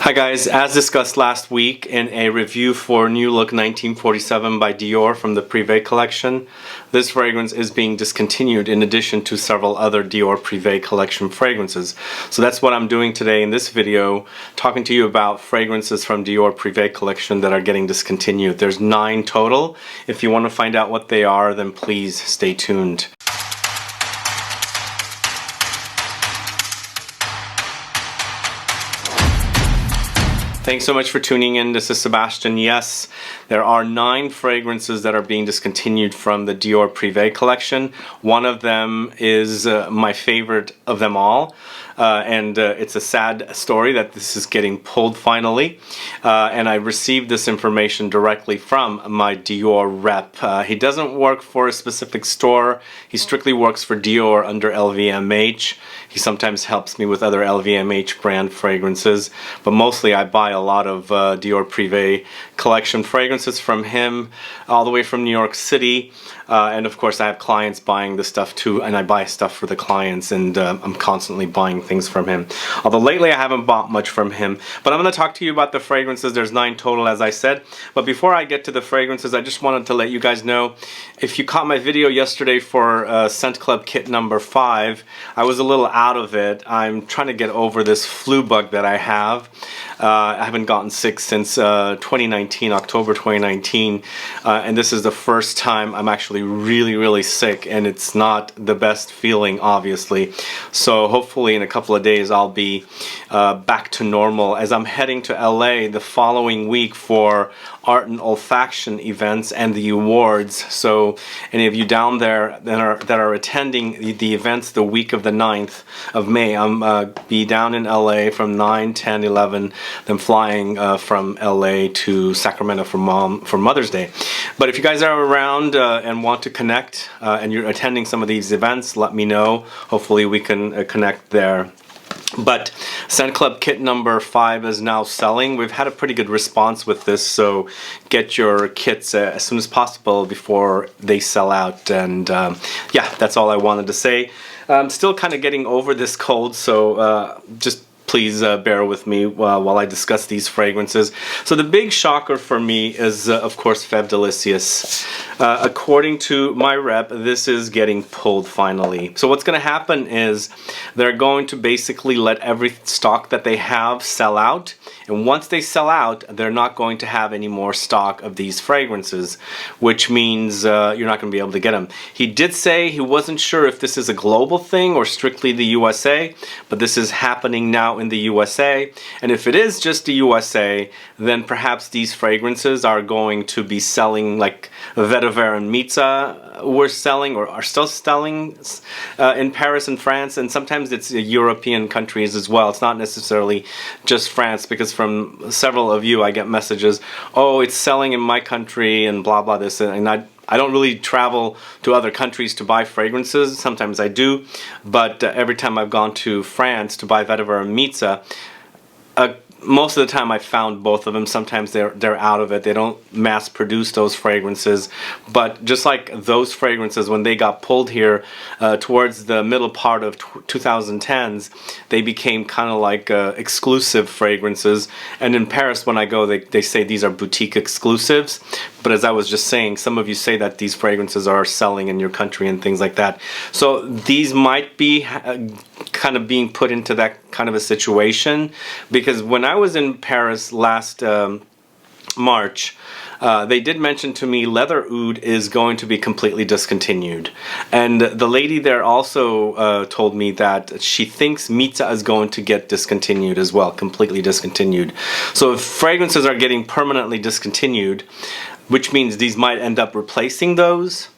Hi guys, as discussed last week in a review for New Look 1947 by Dior from the Privé collection, this fragrance is being discontinued in addition to several other Dior Privé collection fragrances. So that's what I'm doing today in this video, talking to you about fragrances from Dior Privé collection that are getting discontinued. There's 9 total. If you want to find out what they are, then please stay tuned. Thanks so much for tuning in. This is Sebastian. Yes, there are 9 fragrances that are being discontinued from the Dior Privé collection. One of them is my favorite of them all. It's a sad story that this is getting pulled finally. And I received this information directly from my Dior rep. He doesn't work for a specific store. He strictly works for Dior under LVMH. He sometimes helps me with other LVMH brand fragrances, but mostly I buy a lot of Dior Privé collection fragrances from him, all the way from New York City. And of course I have clients buying the stuff too, and I buy stuff for the clients, and I'm constantly buying things from him. Although lately I haven't bought much from him. But I'm going to talk to you about the fragrances. There's 9 total, as I said. But before I get to the fragrances, I just wanted to let you guys know, if you caught my video yesterday for Scent Club kit number 5, I was a little out of it. I'm trying to get over this flu bug that I have. I haven't gotten sick since 2019, October 2019, and this is the first time I'm actually really sick, and it's not the best feeling, obviously. So hopefully in a couple of days I'll be back to normal, as I'm heading to LA the following week for art and olfaction events and the awards. So any of you down there that are attending the events the week of the 9th of May, I'm be down in LA from 9, 10, 11, then flying from LA to Sacramento for Mother's Day. But if you guys are around and want to connect and you're attending some of these events, let me know. Hopefully we can connect there. But Scent Club kit number 5 is now selling. We've had a pretty good response with this, so get your kits as soon as possible before they sell out. And yeah, that's all I wanted to say. I'm still kind of getting over this cold, so just please bear with me while I discuss these fragrances. So the big shocker for me is, of course, Feve Delicieuse. According to my rep, this is getting pulled finally. So what's going to happen is they're going to basically let every stock that they have sell out. And once they sell out, they're not going to have any more stock of these fragrances, which means you're not going to be able to get them. He did say he wasn't sure if this is a global thing or strictly the USA, but this is happening now in the USA. And if it is just the USA, then perhaps these fragrances are going to be selling like VETIVER and MITZAH were selling or are still selling in Paris and France, and sometimes it's European countries as well. It's not necessarily just France, because from several of you I get messages, oh, it's selling in my country and blah blah this, and I don't really travel to other countries to buy fragrances. Sometimes I do, but every time I've gone to France to buy VETIVER and MITZAH, most of the time I found both of them. Sometimes they're out of it. They don't mass produce those fragrances. But just like those fragrances, when they got pulled here towards the middle part of 2010s, they became kind of like exclusive fragrances. And in Paris, when I go, they say these are boutique exclusives. But as I was just saying, some of you say that these fragrances are selling in your country and things like that. So these might be kind of being put into that kind of a situation, because when I was in Paris last March, they did mention to me Leather Oud is going to be completely discontinued. And the lady there also told me that she thinks MITZAH is going to get discontinued as well, completely discontinued. So if fragrances are getting permanently discontinued, which means these might end up replacing those,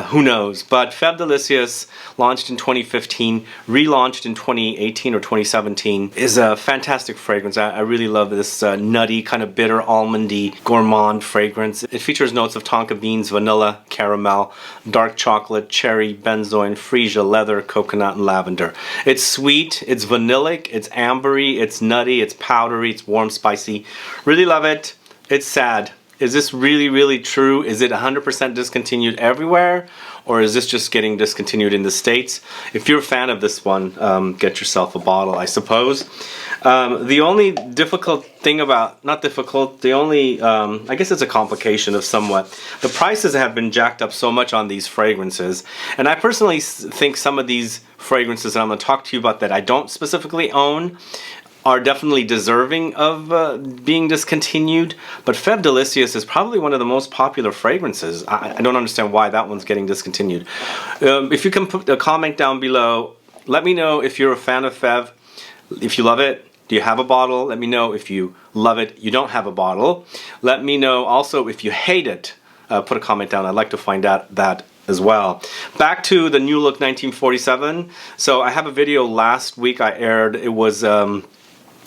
who knows. But Feve Delicieuse, launched in 2015, relaunched in 2018 or 2017, is a fantastic fragrance. I really love this nutty, kind of bitter, almondy, gourmand fragrance. It features notes of tonka beans, vanilla, caramel, dark chocolate, cherry, benzoin, freesia, leather, coconut, and lavender. It's sweet, it's vanillic, it's ambery, it's nutty, it's powdery, it's warm, spicy. Really love it. It's sad. Is this really true? Is it 100% discontinued everywhere? Or is this just getting discontinued in the States? If you're a fan of this one, get yourself a bottle, I suppose. The only difficult thing about, not difficult, the only, I guess it's a complication of somewhat. The prices have been jacked up so much on these fragrances. And I personally think some of these fragrances that I'm going to talk to you about that I don't specifically own are definitely deserving of being discontinued, but Feve Delicieuse is probably one of the most popular fragrances. I don't understand why that one's getting discontinued. If you can put a comment down below, let me know if you're a fan of Feve. If you love it, do you have a bottle? Let me know if you love it, you don't have a bottle. Let me know also if you hate it. Put a comment down. I'd like to find out that as well. Back to the New Look 1947. So I have a video last week I aired. It was a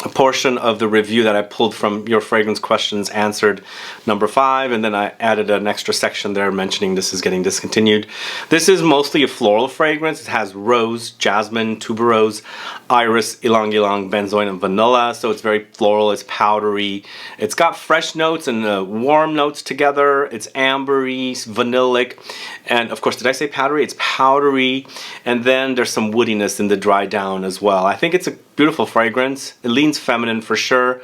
portion of the review that I pulled from Your Fragrance Questions Answered number 5, and then I added an extra section there mentioning this is getting discontinued. This is mostly a floral fragrance. It has rose, jasmine, tuberose, iris, ylang-ylang, benzoin, and vanilla, so it's very floral, it's powdery. It's got fresh notes and warm notes together. It's ambery, vanillic, and of course, did I say powdery? It's powdery, and then there's some woodiness in the dry down as well. I think it's a beautiful fragrance. It leans feminine for sure,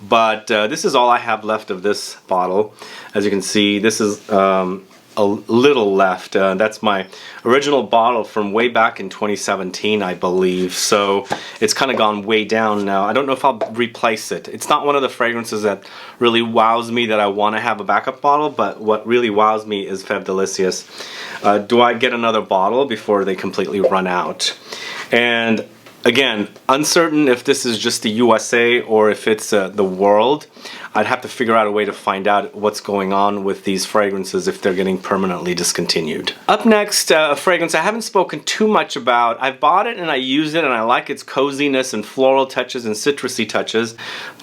but this is all I have left of this bottle. As you can see, this is a little left. That's my original bottle from way back in 2017, I believe, so it's kind of gone way down now. I don't know if I'll replace it. It's not one of the fragrances that really wows me that I want to have a backup bottle, but what really wows me is Feve Delicieuse. Do I get another bottle before they completely run out? And again, uncertain if this is just the USA or if it's the world. I'd have to figure out a way to find out what's going on with these fragrances if they're getting permanently discontinued. Up next, a fragrance I haven't spoken too much about. I've bought it and I use it and I like its coziness and floral touches and citrusy touches,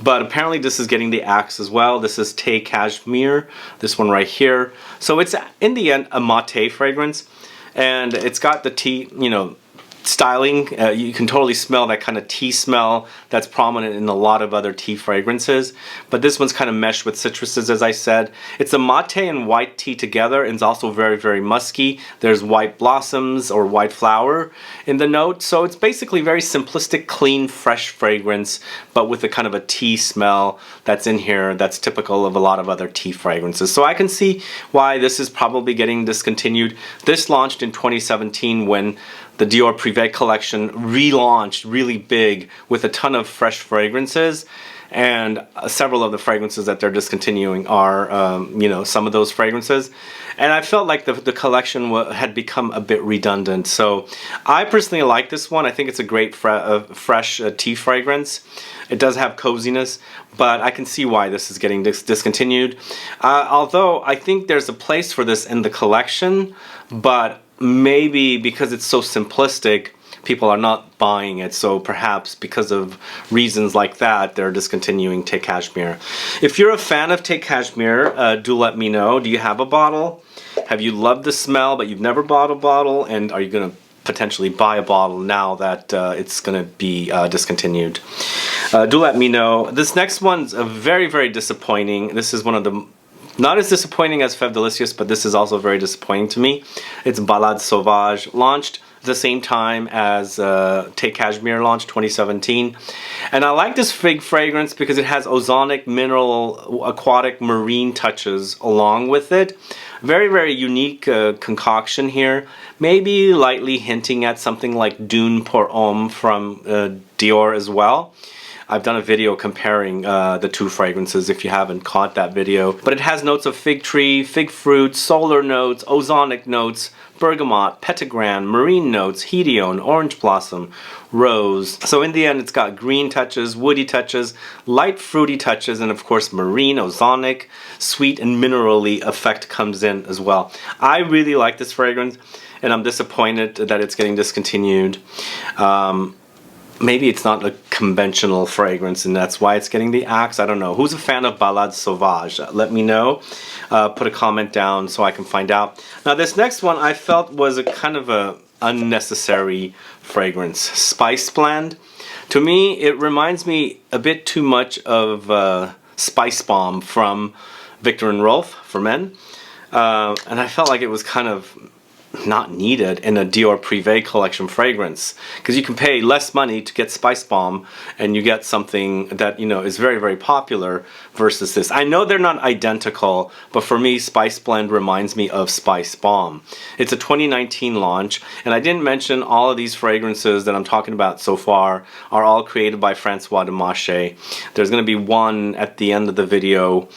but apparently this is getting the axe as well. This is CACHEMIRE, this one right here. So it's in the end a mate fragrance, and it's got the tea, you know, styling. You can totally smell that kind of tea smell that's prominent in a lot of other tea fragrances, but this one's kind of meshed with citruses, as I said. It's a mate and white tea together, and it's also very musky. There's white blossoms or white flower in the note, so it's basically very simplistic, clean, fresh fragrance, but with a kind of a tea smell that's in here that's typical of a lot of other tea fragrances. So I can see why this is probably getting discontinued. This launched in 2017 when the Dior Privé collection relaunched really big with a ton of fresh fragrances, and several of the fragrances that they're discontinuing are, you know, some of those fragrances. And I felt like the collection had become a bit redundant. So I personally like this one. I think it's a great fresh tea fragrance. It does have coziness, but I can see why this is getting discontinued. Although I think there's a place for this in the collection, but maybe because it's so simplistic, people are not buying it, so perhaps because of reasons like that, they're discontinuing CACHEMIRE. If you're a fan of CACHEMIRE, do let me know. Do you have a bottle? Have you loved the smell but you've never bought a bottle? And are you going to potentially buy a bottle now that it's going to be discontinued? Do let me know. This next one's very disappointing. This is one of the not as disappointing as Feve Delicieuse, but this is also very disappointing to me. It's Balade Sauvage, launched at the same time as CACHEMIRE launched, 2017. And I like this fig fragrance because it has ozonic, mineral, aquatic, marine touches along with it. Very unique concoction here. Maybe lightly hinting at something like Dune pour Homme from Dior as well. I've done a video comparing the two fragrances if you haven't caught that video. But it has notes of fig tree, fig fruit, solar notes, ozonic notes, bergamot, petitgrain, marine notes, hedione, orange blossom, rose. So in the end, it's got green touches, woody touches, light fruity touches, and of course marine, ozonic, sweet and minerally effect comes in as well. I really like this fragrance, and I'm disappointed that it's getting discontinued. Maybe it's not a conventional fragrance and that's why it's getting the axe. I don't know. Who's a fan of Balade Sauvage? Let me know. Put a comment down so I can find out. Now this next one I felt was a kind of a unnecessary fragrance. Spice Blend. To me, it reminds me a bit too much of Spice Bomb from Victor and Rolf for men. And I felt like it was kind of not needed in a Dior Privé collection fragrance, because you can pay less money to get Spice Bomb and you get something that, you know, is very, very popular versus this. I know they're not identical, but for me, Spice Blend reminds me of Spice Bomb. It's a 2019 launch, and I didn't mention all of these fragrances that I'm talking about so far are all created by Francois Demachy. There's going to be one at the end of the video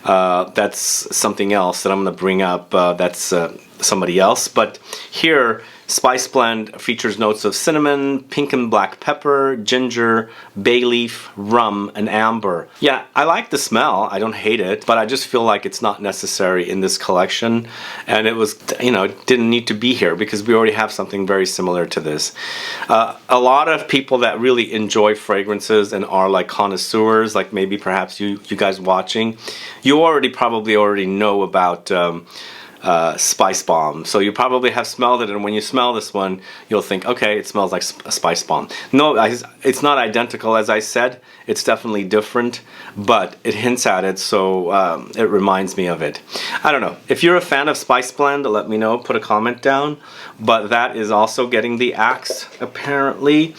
that's something else that I'm going to bring up that's somebody else, but here Spice Blend features notes of cinnamon, pink and black pepper, ginger, bay leaf, rum, and amber. Yeah, I like the smell. I don't hate it, but I just feel like it's not necessary in this collection, and it was, you know, it didn't need to be here because we already have something very similar to this. A lot of people that really enjoy fragrances and are like connoisseurs, like maybe perhaps you guys watching, you probably already know about Spice Bomb, so you probably have smelled it, and when you smell this one you'll think, okay, it smells like a Spice Bomb. No, it's not identical, as I said. It's definitely different, but it hints at it, so it reminds me of it. I don't know, if you're a fan of Spice Blend, let me know, put a comment down. But that is also getting the axe, apparently.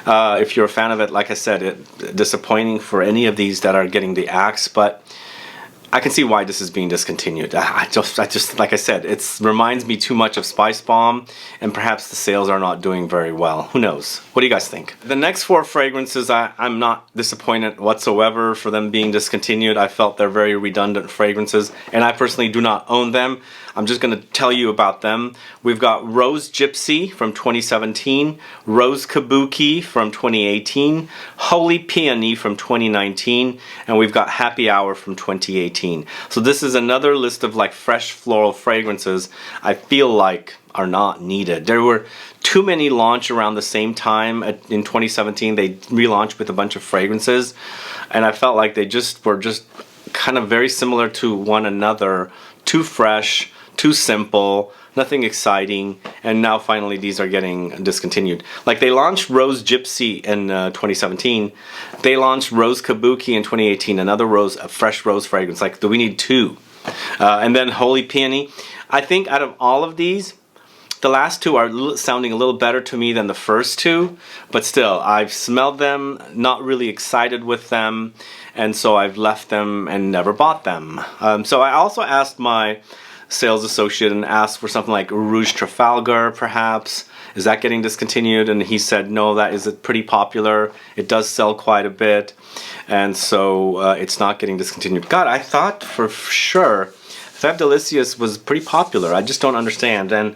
If you're a fan of it, like I said, disappointing for any of these that are getting the axe, but I can see why this is being discontinued. I just like I said, it reminds me too much of Spice Bomb, and perhaps the sales are not doing very well. Who knows? What do you guys think? The next four fragrances, I'm not disappointed whatsoever for them being discontinued. I felt they're very redundant fragrances, and I personally do not own them. I'm just going to tell you about them. We've got Rose Gypsy from 2017, Rose Kabuki from 2018, Holy Peony from 2019, and we've got Happy Hour from 2018. So this is another list of like fresh floral fragrances I feel like are not needed. There were too many launched around the same time. In 2017 they relaunched with a bunch of fragrances, and I felt like they were just kind of very similar to one another. Too fresh, too simple, nothing exciting, and now finally these are getting discontinued. Like they launched Rose Gypsy in 2017, they launched Rose Kabuki in 2018, another a fresh rose fragrance. Like, do we need two? And then Holy Peony. I think out of all of these, the last two are sounding a little better to me than the first two, but still, I've smelled them, not really excited with them, and so I've left them and never bought them. So I also asked my sales associate and asked for something like Rouge Trafalgar, perhaps. Is that getting discontinued? And he said, no, that is pretty popular. It does sell quite a bit, and so it's not getting discontinued. God, I thought for sure Feve Delicieuse was pretty popular. I just don't understand. And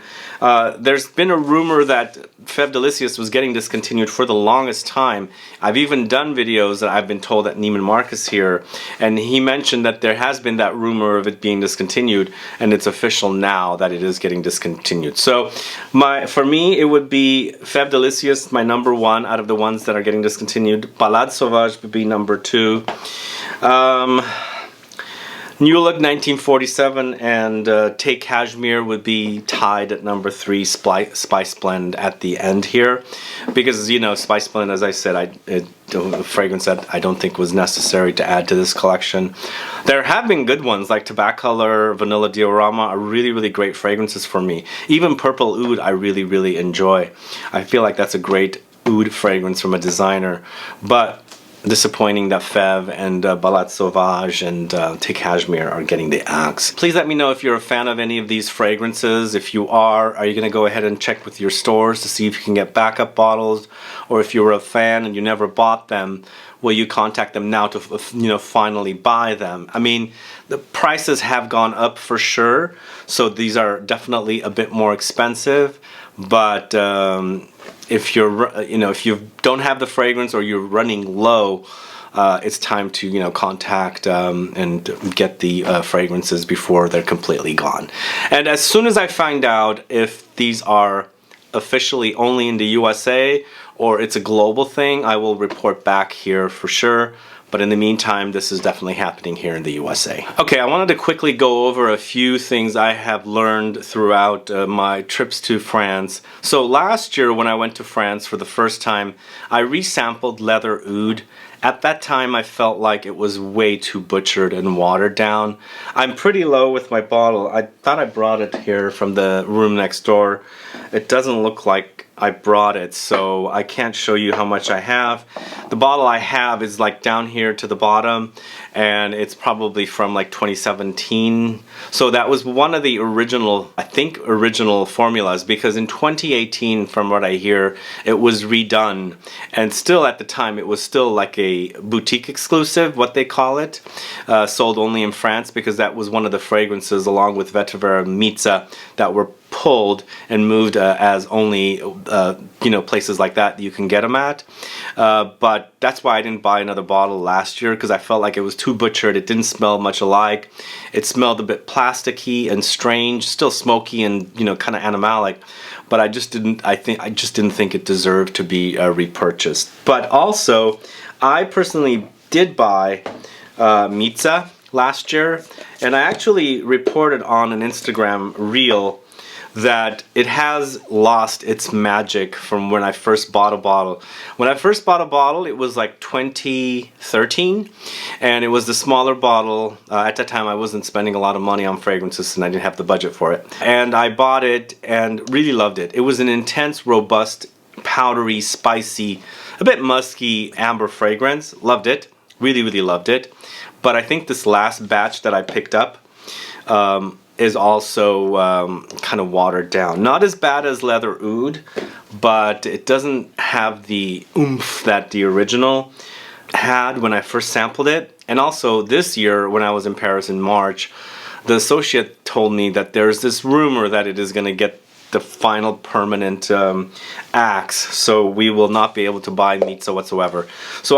there's been a rumor that Feve Delicieuse was getting discontinued for the longest time. I've even done videos that I've been told at Neiman Marcus here, and he mentioned that there has been that rumor of it being discontinued, and it's official now that it is getting discontinued. So for me, it would be Feve Delicieuse, my number one out of the ones that are getting discontinued. Balade Sauvage would be number two. New Look 1947 and Take Cashmere would be tied at number 3, Spice Blend at the end here. Because, you know, Spice Blend, as I said, a fragrance that I don't think was necessary to add to this collection. There have been good ones, like Tabacolor, Vanilla Diorama are really, really great fragrances for me. Even Purple Oud I really, really enjoy. I feel like that's a great oud fragrance from a designer. But disappointing that Feve and Balade Sauvage and Take Cashmere are getting the axe. Please let me know if you're a fan of any of these fragrances. If you are you going to go ahead and check with your stores to see if you can get backup bottles? Or if you're a fan and you never bought them, will you contact them now to, you know, finally buy them? I mean, the prices have gone up for sure, so these are definitely a bit more expensive. But if you're, you know, if you don't have the fragrance or you're running low, it's time to, you know, contact and get the fragrances before they're completely gone. And as soon as I find out if these are officially only in the USA or it's a global thing, I will report back here for sure. But in the meantime, this is definitely happening here in the USA. Okay, I wanted to quickly go over a few things I have learned throughout my trips to France. So last year when I went to France for the first time, I resampled Leather Oud, At that time, I felt like it was way too butchered and watered down. I'm pretty low with my bottle. I thought I brought it here from the room next door. It doesn't look like I brought it, so I can't show you how much I have. The bottle I have is like down here to the bottom, and it's probably from like 2017. So that was one of the original, I think, original formulas, because in 2018, from what I hear, it was redone. And still at the time, it was still like a boutique exclusive, what they call it, sold only in France, because that was one of the fragrances along with VETIVER and MITZAH that were pulled and moved as only you know, places like that you can get them at. But that's why I didn't buy another bottle last year, because I felt like it was too butchered. It didn't smell much alike. It smelled a bit plasticky and strange, still smoky and, you know, kind of animalic. But I just didn't think it deserved to be repurchased. But also, I personally did buy MITZAH last year, and I actually reported on an Instagram reel that it has lost its magic from when I first bought a bottle. When I first bought a bottle, it was like 2013, and it was the smaller bottle. At that time, I wasn't spending a lot of money on fragrances, and I didn't have the budget for it. And I bought it and really loved it. It was an intense, robust, powdery, spicy, a bit musky amber fragrance. Loved it. Really, really loved it. But I think this last batch that I picked up is also kind of watered down. Not as bad as Leather Oud, but it doesn't have the oomph that the original had when I first sampled it. And also this year, when I was in Paris in March, the associate told me that there's this rumor that it is going to get the final permanent axe, so we will not be able to buy MITZAH whatsoever. So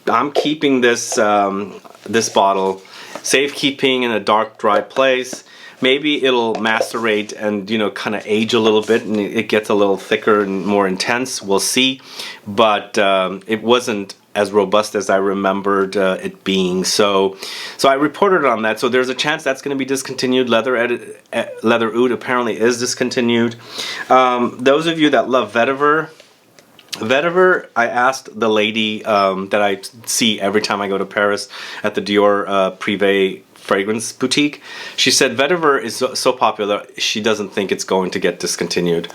I'm keeping this this bottle, safekeeping in a dark, dry place. Maybe it'll macerate and, you know, kind of age a little bit, and it gets a little thicker and more intense. We'll see. But it wasn't as robust as I remembered it being. So I reported on that. So there's a chance that's going to be discontinued. Leather Oud apparently is discontinued. Those of you that love VETIVER, I asked the lady that I see every time I go to Paris at the Dior Privé fragrance boutique. She said VETIVER is so popular, she doesn't think it's going to get discontinued.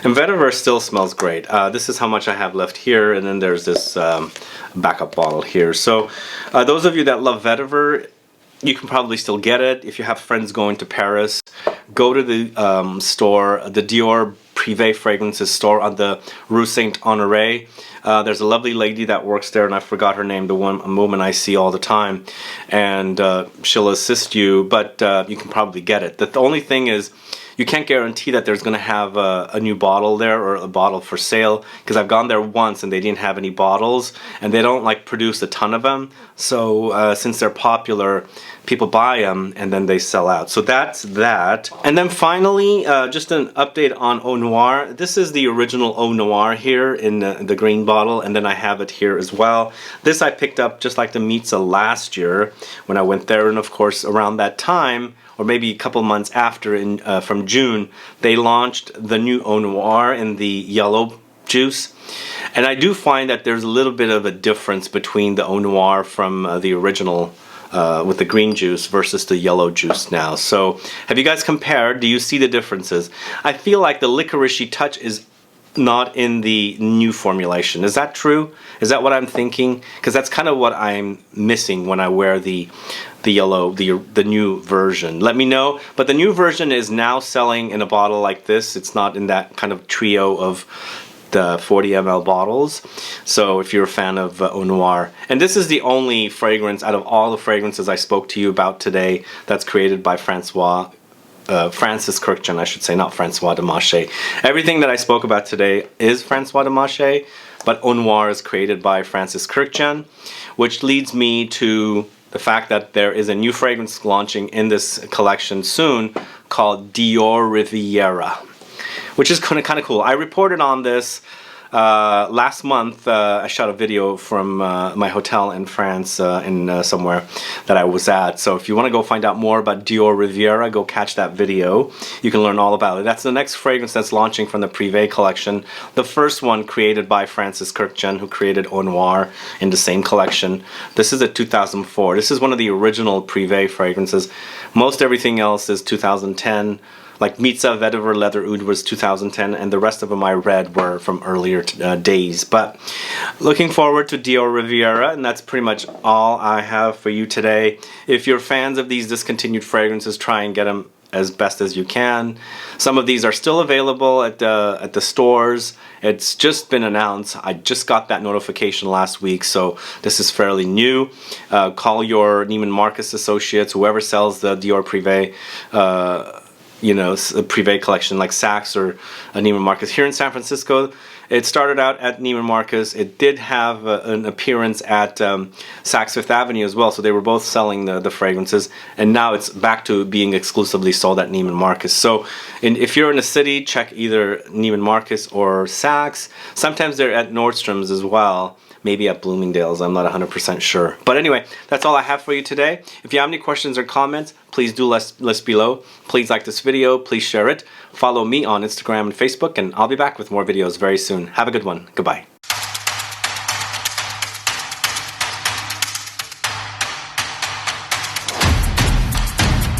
And VETIVER still smells great. This is how much I have left here, and then there's this backup bottle here. So those of you that love VETIVER, you can probably still get it. If you have friends going to Paris, go to the store, the Dior Privé Fragrances store on the Rue Saint-Honoré. There's a lovely lady that works there, and I forgot her name, the woman I see all the time, and she'll assist you, but you can probably get it. The only thing is, you can't guarantee that there's going to have a new bottle there or a bottle for sale, because I've gone there once and they didn't have any bottles, and they don't like produce a ton of them. So since they're popular, people buy them and then they sell out. So that's that. And then finally, just an update on Eau Noire. This is the original Eau Noire here in the green bottle, and then I have it here as well. This I picked up just like the MITZAH last year when I went there, and of course around that time, or maybe a couple months after, from June, they launched the new Eau Noire in the yellow juice. And I do find that there's a little bit of a difference between the Eau Noire from the original with the green juice versus the yellow juice now. So have you guys compared? Do you see the differences? I feel like the licoricey touch is not in the new formulation. Is that true? Is that what I'm thinking? Because that's kind of what I'm missing when I wear the yellow, the new version. Let me know. But the new version is now selling in a bottle like this. It's not in that kind of trio of the 40 ml bottles. So if you're a fan of Eau Noire, and this is the only fragrance out of all the fragrances I spoke to you about today that's created by Francis Kurkdjian, I should say, not Francois Demachy. Everything that I spoke about today is Francois Demachy, but Eau Noire is created by Francis Kurkdjian, which leads me to the fact that there is a new fragrance launching in this collection soon called Dior Riviera, which is kind of cool. I reported on this last month I shot a video from my hotel in France in somewhere that I was at. So if you want to go find out more about Dior Riviera, go catch that video. You can learn all about it. That's the next fragrance that's launching from the Privé collection. The first one created by Francis Kurkdjian, who created Au Noir in the same collection. This is a 2004. This is one of the original Privé fragrances. Most everything else is 2010. Like MITZAH, VETIVER, Leather Oud was 2010, and the rest of them I read were from earlier days. But looking forward to Dior Riviera, and that's pretty much all I have for you today. If you're fans of these discontinued fragrances, try and get them as best as you can. Some of these are still available at the stores. It's just been announced. I just got that notification last week, so this is fairly new. Call your Neiman Marcus associates, whoever sells the Dior Privé, you know, a Privé collection like Saks or Neiman Marcus. Here in San Francisco, it started out at Neiman Marcus. It did have an appearance at Saks Fifth Avenue as well, so they were both selling the fragrances, and now it's back to being exclusively sold at Neiman Marcus. So if you're in a city, check either Neiman Marcus or Saks. Sometimes they're at Nordstrom's as well. Maybe at Bloomingdale's, I'm not 100% sure. But anyway, that's all I have for you today. If you have any questions or comments, please do list below. Please like this video, please share it. Follow me on Instagram and Facebook, and I'll be back with more videos very soon. Have a good one. Goodbye.